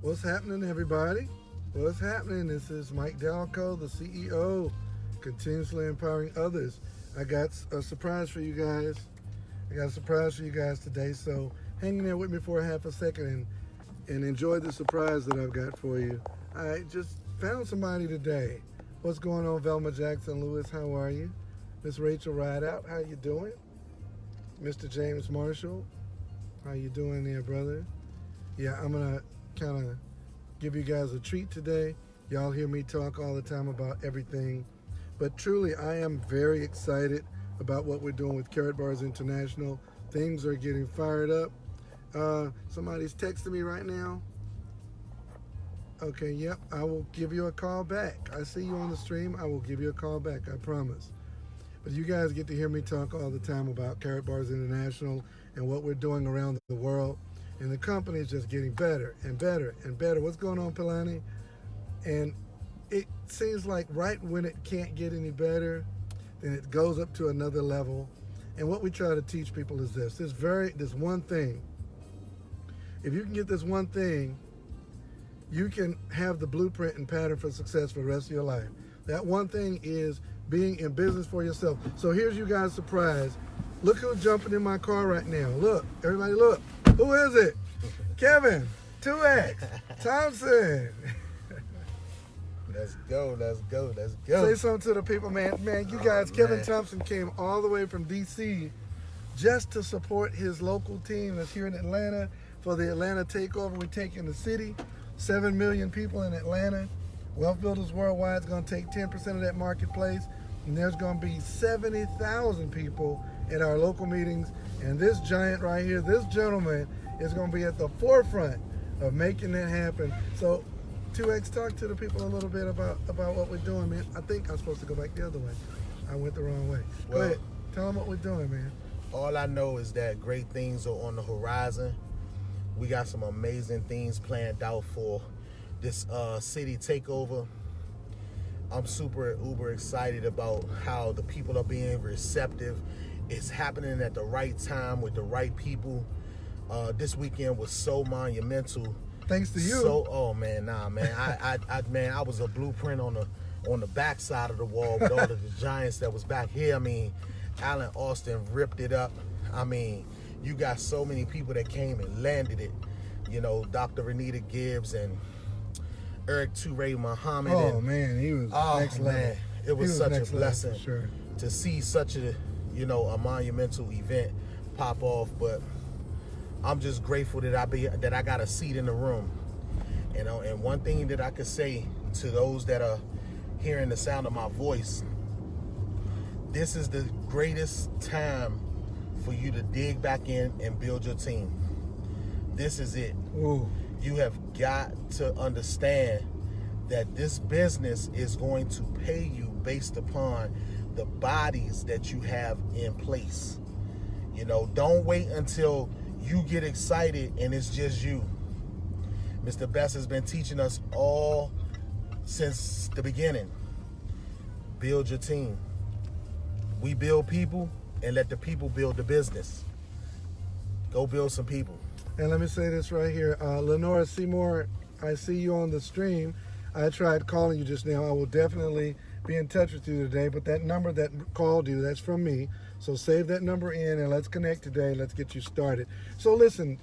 What's happening, everybody? What's happening? This is Mike Dalco, the CEO, continuously empowering others. I got a surprise for you guys. I got a surprise for you guys today, so hang in there with me for a half a second and enjoy the surprise that I've got for you. I just found somebody today. What's going on, Velma Jackson Lewis? How are you? Miss Rachel Rideout, how you doing? Mr. James Marshall, how you doing there, brother? Yeah, I'm gonna kind of give you guys a treat today. Y'all hear me talk all the time about everything, but truly I am very excited about what we're doing with Karatbars International. Things are getting fired up. Somebody's texting me right now. Okay, yep, I will give you a call back. I see you on the stream. I will give you a call back, I promise. But you guys get to hear me talk all the time about Karatbars International and what we're doing around the world. And the company is just getting better and better and better. What's going on, Pilani? And it seems like right when it can't get any better, then it goes up to another level. And what we try to teach people is this one thing. If you can get this one thing, you can have the blueprint and pattern for success for the rest of your life. That one thing is being in business for yourself. So here's you guys' surprise. Look who's jumping in my car right now. Look, everybody look. Who is it? Kevin, 2X, Thompson. Let's go, let's go, let's go. Say something to the people, man. Man, you guys, Kevin Thompson came all the way from D.C. just to support his local team that's here in Atlanta for the Atlanta takeover. We're taking the city, 7 million people in Atlanta. Wealth Builders Worldwide is going to take 10% of that marketplace, and there's going to be 70,000 people at our local meetings. And this giant right here, this gentleman, is going to be at the forefront of making that happen. So, 2X, talk to the people a little bit about what we're doing, man. I think I'm supposed to go back the other way. I went the wrong way. Go ahead. Tell them what we're doing, man. All I know is that great things are on the horizon. We got some amazing things planned out for this city takeover. I'm super uber excited about how the people are being receptive. It's happening at the right time with the right people. This weekend was so monumental. Thanks to you. So, oh man, nah, man, I was a blueprint on the back side of the wall with all of the giants that was back here. I mean, Allen Austin ripped it up. I mean, you got so many people that came and landed it. You know, Dr. Renita Gibbs and Eric Toure Muhammad. Oh man, he was next level. Man, it was such a blessing sure. to see such a monumental event pop off. But I'm just grateful that I got a seat in the room. You know, and one thing that I could say to those that are hearing the sound of my voice, this is the greatest time for you to dig back in and build your team. This is it. Ooh. You have got to understand that this business is going to pay you based upon the bodies that you have in place. You know, don't wait until you get excited and it's just you. Mr. Best has been teaching us all since the beginning. Build your team. We build people and let the people build the business. Go build some people. And let me say this right here. Lenora Seymour, I see you on the stream. I tried calling you just now. I will definitely be in touch with you today. But that number that called you, that's from me. So save that number in and let's connect today. Let's get you started. So listen,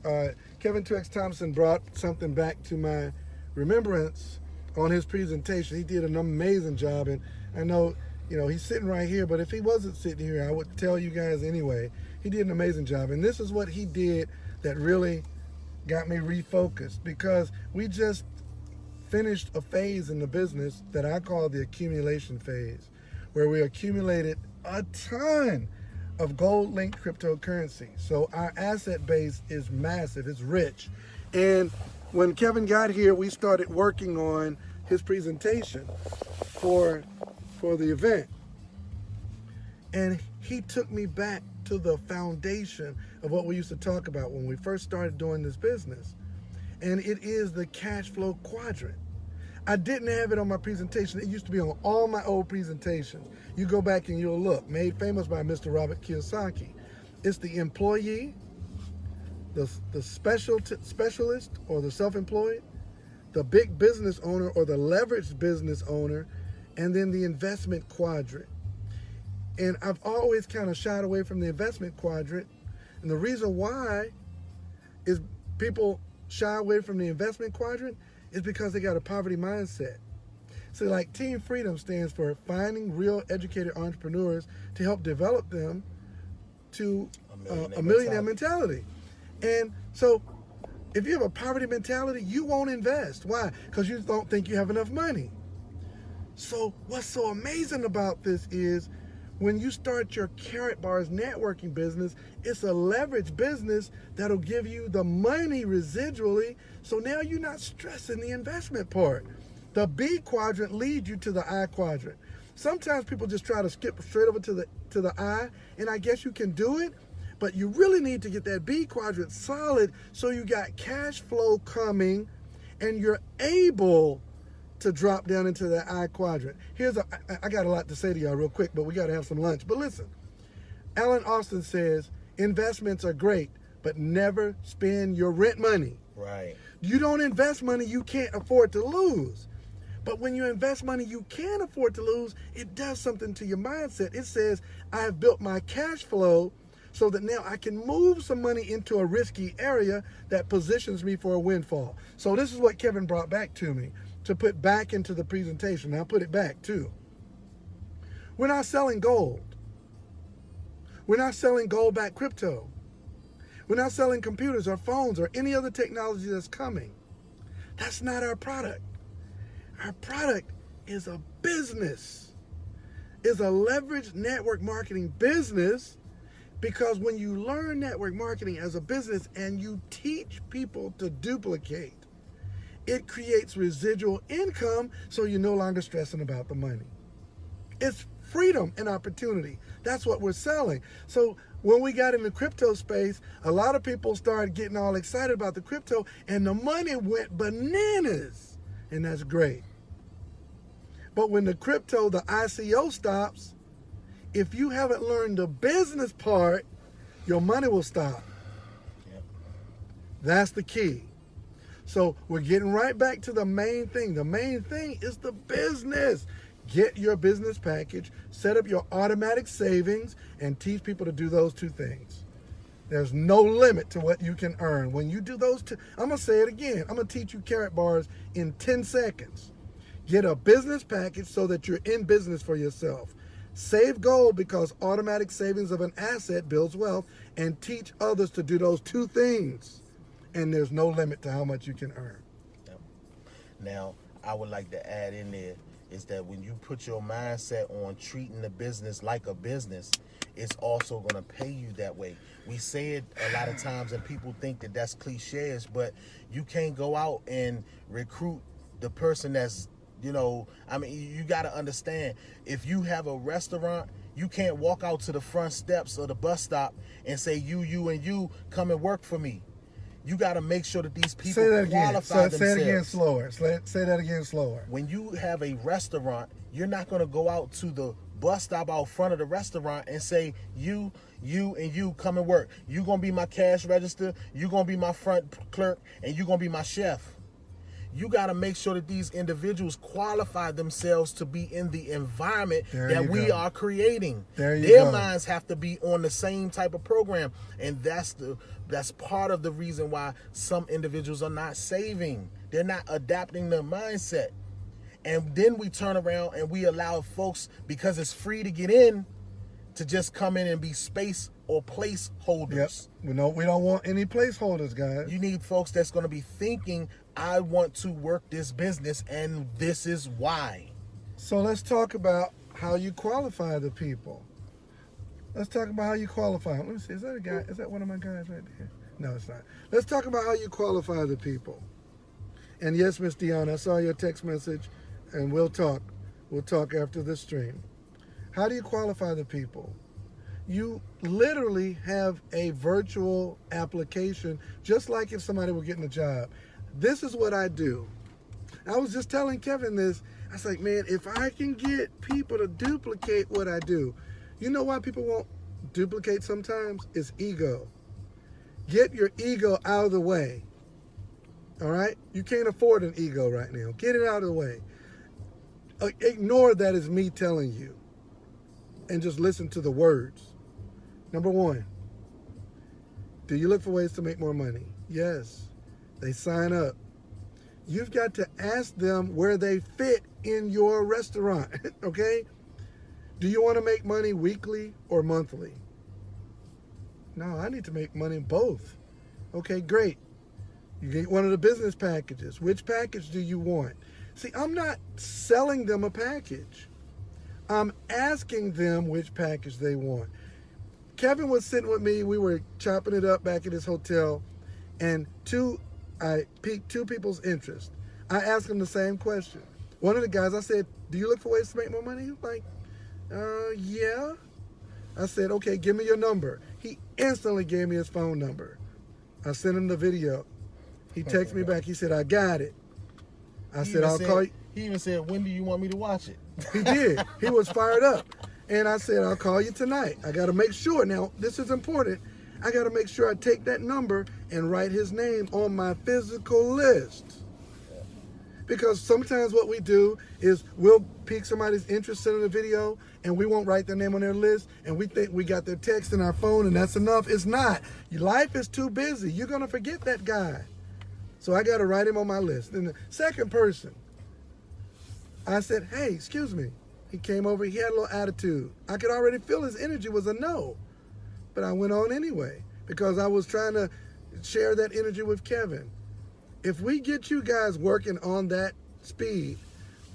Kevin 2X Thompson brought something back to my remembrance on his presentation. He did an amazing job. And I know, you know, he's sitting right here. But if he wasn't sitting here, I would tell you guys anyway. He did an amazing job. And this is what he did that really got me refocused, because we just finished a phase in the business that I call the accumulation phase, where we accumulated a ton of gold-linked cryptocurrency. So our asset base is massive, it's rich. And when Kevin got here, we started working on his presentation for the event. And he took me back to the foundation of what we used to talk about when we first started doing this business. And it is the cash flow quadrant. I didn't have it on my presentation. It used to be on all my old presentations. You go back and you'll look. Made famous by Mr. Robert Kiyosaki. It's the employee, the specialist or the self-employed, the big business owner or the leveraged business owner, and then the investment quadrant. And I've always kind of shied away from the investment quadrant. And the reason why is people shy away from the investment quadrant is because they got a poverty mindset. So like Team Freedom stands for finding real educated entrepreneurs to help develop them to a millionaire mentality. And so if you have a poverty mentality, you won't invest. Why? Because you don't think you have enough money. So what's so amazing about this is when you start your Karatbars networking business, it's a leverage business that'll give you the money residually. So now you're not stressing the investment part. The B quadrant leads you to the I quadrant. Sometimes people just try to skip straight over to the I, and I guess you can do it, but you really need to get that B quadrant solid so you got cash flow coming and you're able to drop down into the I quadrant. I got a lot to say to y'all real quick, but we got to have some lunch. But listen, Alan Austin says investments are great, but never spend your rent money. Right. You don't invest money you can't afford to lose. But when you invest money you can afford to lose, it does something to your mindset. It says, I have built my cash flow so that now I can move some money into a risky area that positions me for a windfall. So this is what Kevin brought back to me to put back into the presentation. I'll put it back too. We're not selling gold. We're not selling gold-backed crypto. We're not selling computers or phones or any other technology that's coming. That's not our product. Our product is a business, is a leveraged network marketing business, because when you learn network marketing as a business and you teach people to duplicate, it creates residual income so you're no longer stressing about the money. It's freedom and opportunity. That's what we're selling. So when we got in the crypto space, a lot of people started getting all excited about the crypto and the money went bananas. And that's great. But when the crypto, the ICO stops, if you haven't learned the business part, your money will stop. Yep. That's the key. So we're getting right back to the main thing. The main thing is the business. Get your business package, set up your automatic savings, and teach people to do those two things. There's no limit to what you can earn. When you do those two, I'm going to say it again. I'm going to teach you Karatbars in 10 seconds. Get a business package so that you're in business for yourself. Save gold because automatic savings of an asset builds wealth, and teach others to do those two things. And there's no limit to how much you can earn. Yep. Now, I would like to add in there is that when you put your mindset on treating the business like a business, it's also going to pay you that way. We say it a lot of times and people think that that's cliches, but you can't go out and recruit the person that's, you got to understand, if you have a restaurant, you can't walk out to the front steps of the bus stop and say, you, and you come and work for me. You got to make sure that these people qualify themselves. Say it again slower. Say that again slower. When you have a restaurant, you're not going to go out to the bus stop out front of the restaurant and say, you, and you come and work. You're going to be my cash register. You're going to be my front clerk. And you're going to be my chef. You got to make sure that these individuals qualify themselves to be in the environment that we are creating. Their minds have to be on the same type of program. And that's part of the reason why some individuals are not saving. They're not adapting their mindset. And then we turn around and we allow folks, because it's free to get in, to just come in and be space or place holders. Yep. We don't want any placeholders, guys. You need folks that's going to be thinking, I want to work this business and this is why. So let's talk about how you qualify the people. Let's talk about how you qualify. Let me see, is that a guy? Is that one of my guys right there? No, it's not. Let's talk about how you qualify the people. And yes, Miss Deanna, I saw your text message, and we'll talk. We'll talk after the stream. How do you qualify the people? You literally have a virtual application, just like if somebody were getting a job. This is what I do. I was just telling Kevin this. I was like, man, if I can get people to duplicate what I do, you know why people won't duplicate sometimes? It's ego. Get your ego out of the way. All right? You can't afford an ego right now. Get it out of the way. Ignore that as me telling you and just listen to the words. Number one, do you look for ways to make more money? Yes. They sign up. You've got to ask them where they fit in your restaurant, okay? Do you want to make money weekly or monthly? No, I need to make money both. Okay, great. You get one of the business packages. Which package do you want? See, I'm not selling them a package. I'm asking them which package they want. Kevin was sitting with me. We were chopping it up back at his hotel, and I piqued two people's interest. I asked them the same question. One of the guys, I said, do you look for ways to make more money? He was like, yeah. I said, okay, give me your number. He instantly gave me his phone number. I sent him the video. He texted me back. He said, I got it. I said, I'll call you. He even said, when do you want me to watch it? He did. He was fired up. And I said, I'll call you tonight. I got to make sure. Now, this is important. I got to make sure I take that number and write his name on my physical list. Because sometimes what we do is we'll pique somebody's interest in a video and we won't write their name on their list and we think we got their text in our phone and that's enough. It's not. Your life is too busy. You're going to forget that guy. So I got to write him on my list. And the second person, I said, hey, excuse me. He came over. He had a little attitude. I could already feel his energy was a no. But I went on anyway because I was trying to share that energy with Kevin. If we get you guys working on that speed,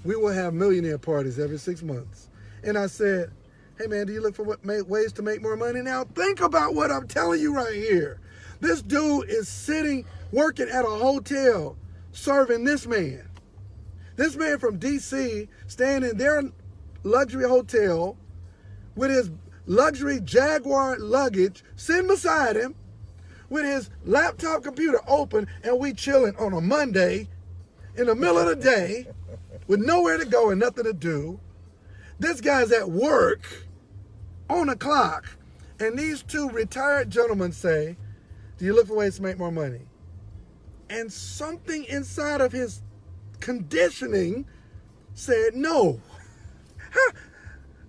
we will have millionaire parties every 6 months. And I said, hey man, do you look for ways to make more money? Now think about what I'm telling you right here. This dude is sitting, working at a hotel, serving this man. This man from DC, staying in their luxury hotel with his luxury Jaguar luggage sitting beside him with his laptop computer open, and we chilling on a Monday in the middle of the day with nowhere to go and nothing to do. This guy's at work on the clock, and these two retired gentlemen say, do you look for ways to make more money? And something inside of his conditioning said no.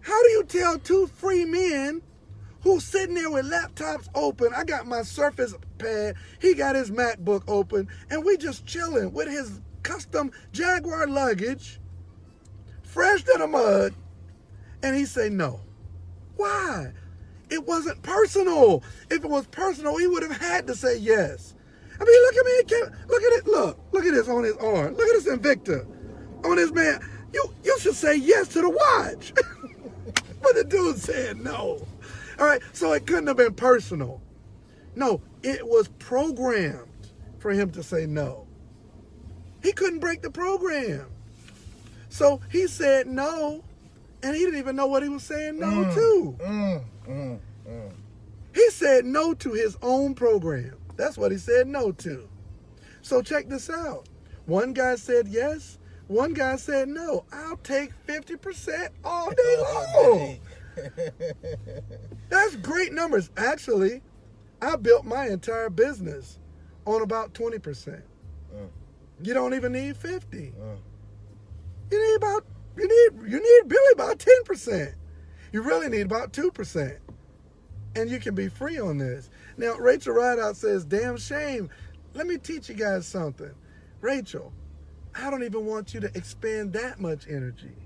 How do you tell two free men who's sitting there with laptops open? I got my Surface Pad. He got his MacBook open. And we just chilling with his custom Jaguar luggage, fresh to the mud. And he say no. Why? It wasn't personal. If it was personal, he would have had to say yes. I mean, look at me. Look at it. Look at this on his arm. Look at this Invicta on his man. You should say yes to the watch. But the dude said no. All right, so it couldn't have been personal. No, it was programmed for him to say no. He couldn't break the program. So he said no, and he didn't even know what he was saying no to. He said no to his own program. That's what he said no to. So check this out. One guy said yes. One guy said no. I'll take 50% all day long. That's great numbers. Actually, I built my entire business on about 20%. You don't even need 50. You need really about 10%. You really need about 2%. And you can be free on this. Now, Rachel Rideout says, damn shame. Let me teach you guys something. Rachel, I don't even want you to expend that much energy.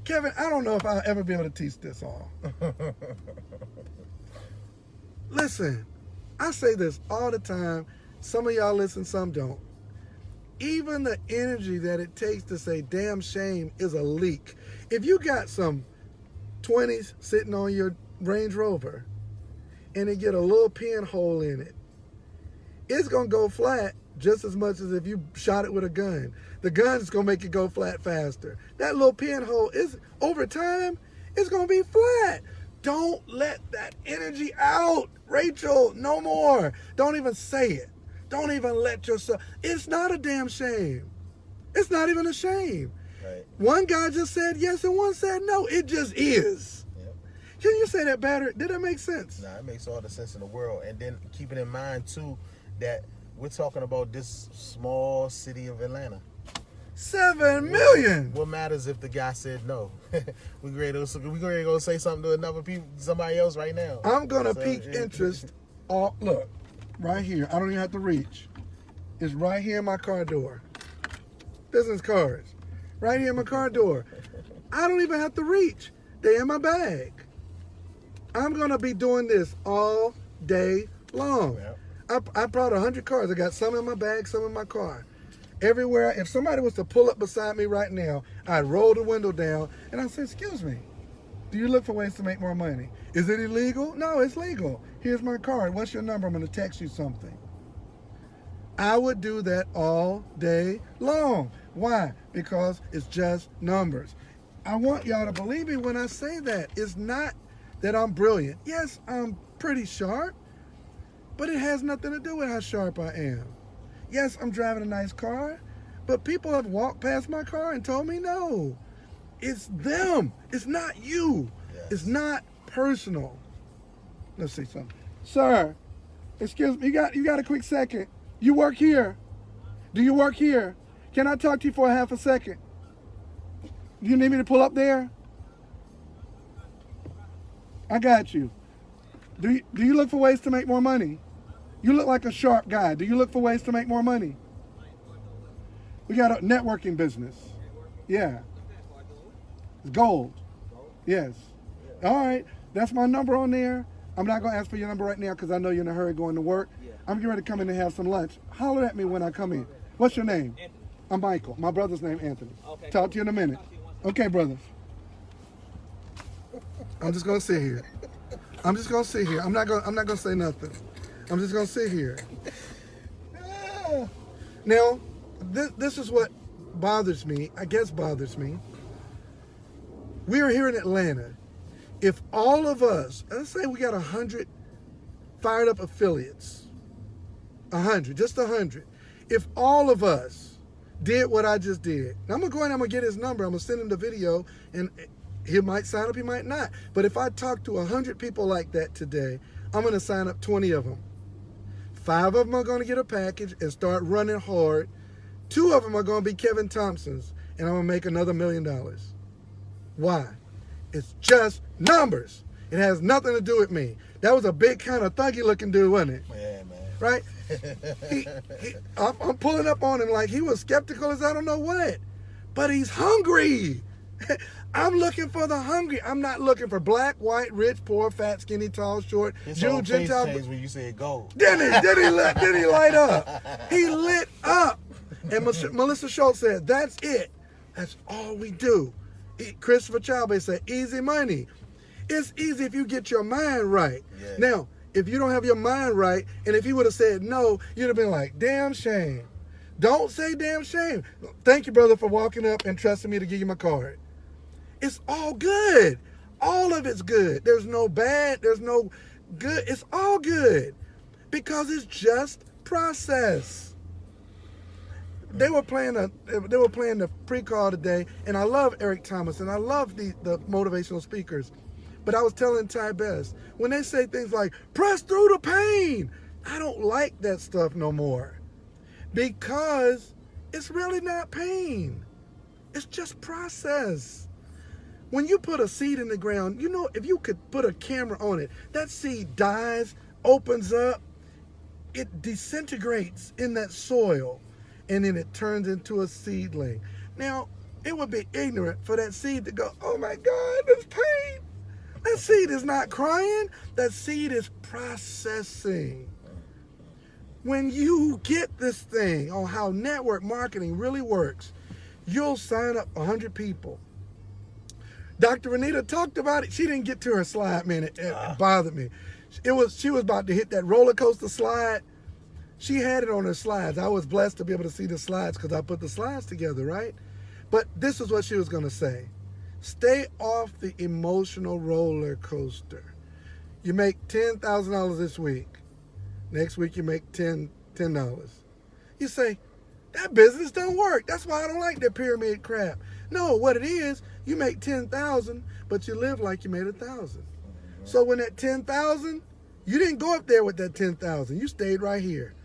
Kevin, I don't know if I'll ever be able to teach this all. Listen, I say this all the time. Some of y'all listen, some don't. Even the energy that it takes to say damn shame is a leak. If you got some 20s sitting on your Range Rover and it get a little pinhole in it, it's going to go flat just as much as if you shot it with a gun. The gun's going to make it go flat faster. That little pinhole is, over time, it's going to be flat. Don't let that energy out, Rachel, no more. Don't even say it. Don't even let yourself, it's not a damn shame. It's not even a shame. Right. One guy just said yes and one said no. It just is. Yep. Can you say that better? Did that make sense? Nah, it makes all the sense in the world. And then keeping in mind, too, that we're talking about this small city of Atlanta. 7 million. What matters if the guy said no? we ready to go say something to somebody else right now. I'm gonna pique interest. Look, right here. I don't even have to reach. It's right here in my car door. Business cards. Right here in my car door. I don't even have to reach. They're in my bag. I'm gonna be doing this all day long. Yep. I brought 100 cards. I got some in my bag, some in my car. Everywhere, if somebody was to pull up beside me right now, I'd roll the window down and I'd say, excuse me, do you look for ways to make more money? Is it illegal? No, it's legal. Here's my card. What's your number? I'm going to text you something. I would do that all day long. Why? Because it's just numbers. I want y'all to believe me when I say that. It's not that I'm brilliant. Yes, I'm pretty sharp, but it has nothing to do with how sharp I am. Yes, I'm driving a nice car, but people have walked past my car and told me no. It's them. It's not you. Yes. It's not personal. Let's see something. Sir, excuse me, you got a quick second. You work here. Do you work here? Can I talk to you for a half a second? Do you need me to pull up there? I got you. Do you look for ways to make more money? You look like a sharp guy. Do you look for ways to make more money? We got a networking business. Yeah. It's gold. Yes. All right. That's my number on there. I'm not going to ask for your number right now because I know you're in a hurry going to work. I'm getting ready to come in and have some lunch. Holler at me when I come in. What's your name? Anthony. I'm Michael. My brother's name Anthony. Okay. Talk to you in a minute. Okay, brothers. I'm just going to sit here. I'm just going to sit here. I'm not going to say nothing. I'm just going to sit here. Now, this is what bothers me, I guess bothers me. We are here in Atlanta. If all of us, let's say we got 100 fired up affiliates, 100, just 100. If all of us did what I just did, now I'm going to go in, I'm going to get his number, I'm going to send him the video, and he might sign up, he might not. But if I talk to 100 people like that today, I'm going to sign up 20 of them. 5 of them are going to get a package and start running hard. 2 of them are going to be Kevin Thompson's, and I'm going to make another $1 million. Why? It's just numbers. It has nothing to do with me. That was a big kind of thuggy looking dude, wasn't it? Yeah, man. Right? I'm pulling up on him like he was skeptical as I don't know what. But he's hungry. I'm looking for the hungry. I'm not looking for black, white, rich, poor, fat, skinny, tall, short, Jew, Gentile. Changed when you said gold. Didn't he light up? He lit up. And Melissa Schultz said, that's it. That's all we do. Christopher Chalbe said, easy money. It's easy if you get your mind right. Yeah. Now, if you don't have your mind right, and if he would have said no, you'd have been like, damn shame. Don't say damn shame. Thank you, brother, for walking up and trusting me to give you my card. It's all good. All of it's good. There's no bad. There's no good. It's all good because it's just process. They were playing the pre-call today, and I love Eric Thomas, and I love the motivational speakers. But I was telling Ty Best, when they say things like, press through the pain, I don't like that stuff no more. Because it's really not pain. It's just process. When you put a seed in the ground, you know, if you could put a camera on it, that seed dies, opens up, it disintegrates in that soil, and then it turns into a seedling. Now, it would be ignorant for that seed to go, oh my God, there's pain. That seed is not crying. That seed is processing. When you get this thing on how network marketing really works, you'll sign up 100 people. Dr. Renita talked about it. She didn't get to her slide, man. It bothered me. She was about to hit that roller coaster slide. She had it on her slides. I was blessed to be able to see the slides because I put the slides together, right? But this is what she was going to say. Stay off the emotional roller coaster. You make $10,000 this week. Next week you make $10. You say, that business don't work. That's why I don't like that pyramid crap. No, what it is, you make $10,000, but you live like you made $1,000. So when that $10,000, you didn't go up there with that $10,000. You stayed right here.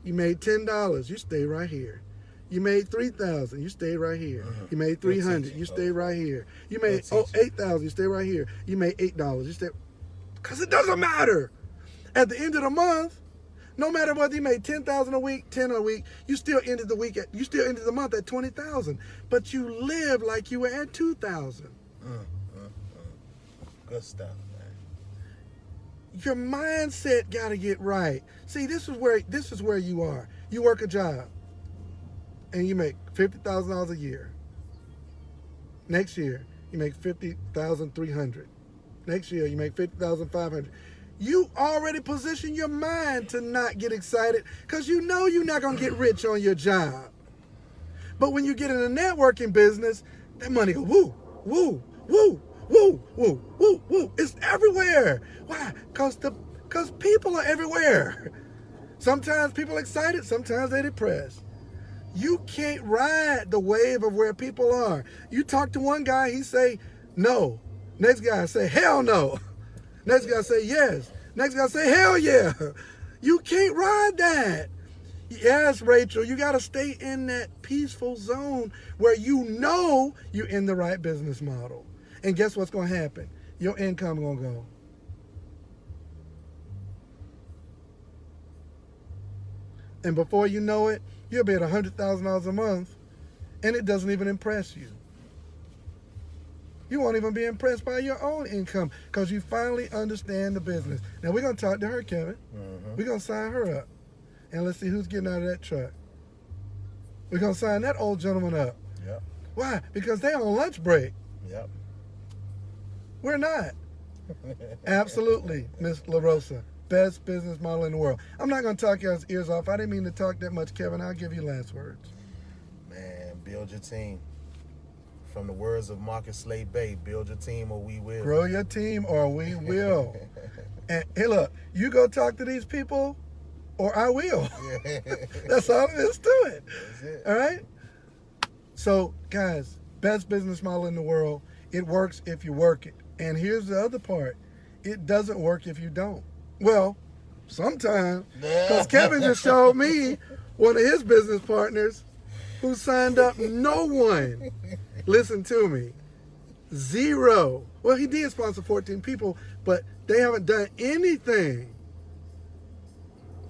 You made $10, you stay right here. You made $3,000, you stay right here. You made $300, you stay right here. You made $8,000, you stay right here. You made $8, you stay, because it doesn't matter. At the end of the month, no matter whether you made 10,000 a week, 10 a week, you still ended the month at 20,000. But you live like you were at 2,000. Good stuff, man. Your mindset got to get right. See, this is where you are. You work a job, and you make $50,000 a year. Next year, you make $50,300. Next year, you make $50,500. You already position your mind to not get excited because you know you're not going to get rich on your job. But when you get in a networking business, that money goes woo, woo, woo, woo, woo, woo, woo. It's everywhere. Why? Because people are everywhere. Sometimes people are excited, sometimes they're depressed. You can't ride the wave of where people are. You talk to one guy, he say no. Next guy say hell no. Next guy say yes. Next guy say hell yeah. You can't ride that. Yes, Rachel, you got to stay in that peaceful zone where you know you're in the right business model. And guess what's going to happen? Your income going to go. And before you know it, you'll be at $100,000 a month, and it doesn't even impress you. You won't even be impressed by your own income because you finally understand the business. Now, we're going to talk to her, Kevin. We're going to sign her up. And let's see who's getting out of that truck. We're going to sign that old gentleman up. Yep. Why? Because they're on lunch break. Yep. We're not. Absolutely, Miss LaRosa. Best business model in the world. I'm not going to talk your ears off. I didn't mean to talk that much, Kevin. I'll give you last words. Man, build your team. From the words of Marcus Slade Bay, build your team or we will. Grow your team or we will. And hey, look, you go talk to these people or I will. That's all there is to it. That's it. All right? So, guys, best business model in the world. It works if you work it. And here's the other part. It doesn't work if you don't. Well, sometimes. Because Kevin just showed me one of his business partners who signed up no one. Listen to me. 0. Well, he did sponsor 14 people, but they haven't done anything.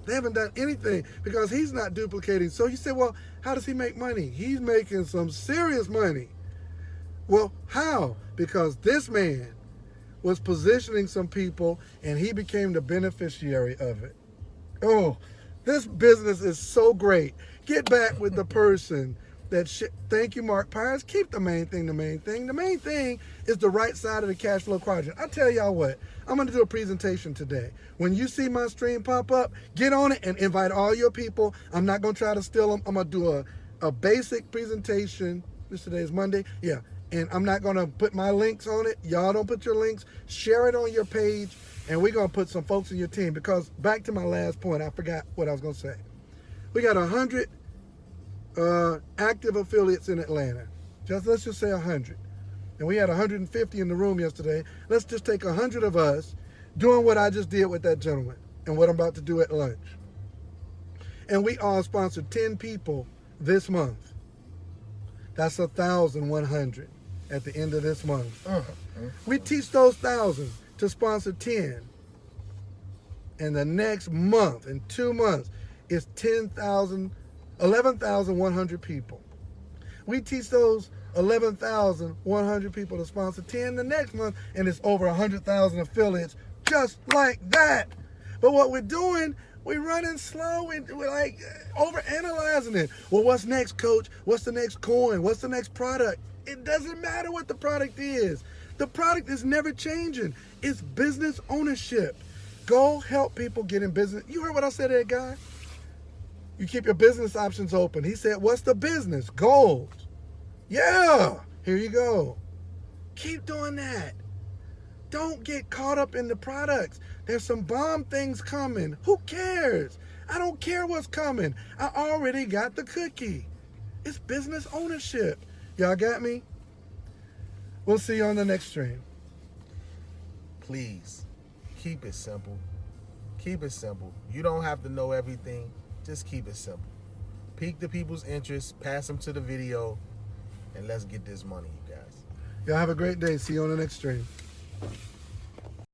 They haven't done anything because he's not duplicating. So you say, well, how does he make money? He's making some serious money. Well, how? Because this man was positioning some people and he became the beneficiary of it. Oh, this business is so great. Get back with the person that thank you, Mark Pires. Keep the main thing the main thing. The main thing is the right side of the cash flow quadrant. I tell y'all what, I'm going to do a presentation today. When you see my stream pop up, get on it and invite all your people. I'm not going to try to steal them. I'm going to do a basic presentation. Today is Monday. Yeah. And I'm not going to put my links on it. Y'all don't put your links. Share it on your page. And we're going to put some folks in your team. Because back to my last point, I forgot what I was going to say. We got 100 active affiliates in Atlanta. Let's just say 100. And we had 150 in the room yesterday. Let's just take 100 of us doing what I just did with that gentleman and what I'm about to do at lunch. And we all sponsored 10 people this month. That's 1,100 at the end of this month. We teach those 1,000 to sponsor 10. And the next month, in 2 months, is 11,100 people. We teach those 11,100 people to sponsor 10 the next month, and it's over 100,000 affiliates just like that. But what we're doing, we're running slow. We're like overanalyzing it. Well, what's next, coach? What's the next coin? What's the next product? It doesn't matter what the product is. The product is never changing. It's business ownership. Go help people get in business. You heard what I said to that guy? You keep your business options open. He said, what's the business? Gold. Yeah, here you go. Keep doing that. Don't get caught up in the products. There's some bomb things coming. Who cares? I don't care what's coming. I already got the cookie. It's business ownership. Y'all got me? We'll see you on the next stream. Please, keep it simple. Keep it simple. You don't have to know everything. Just keep it simple. Pique the people's interest, pass them to the video, and let's get this money, you guys. Y'all have a great day. See you on the next stream.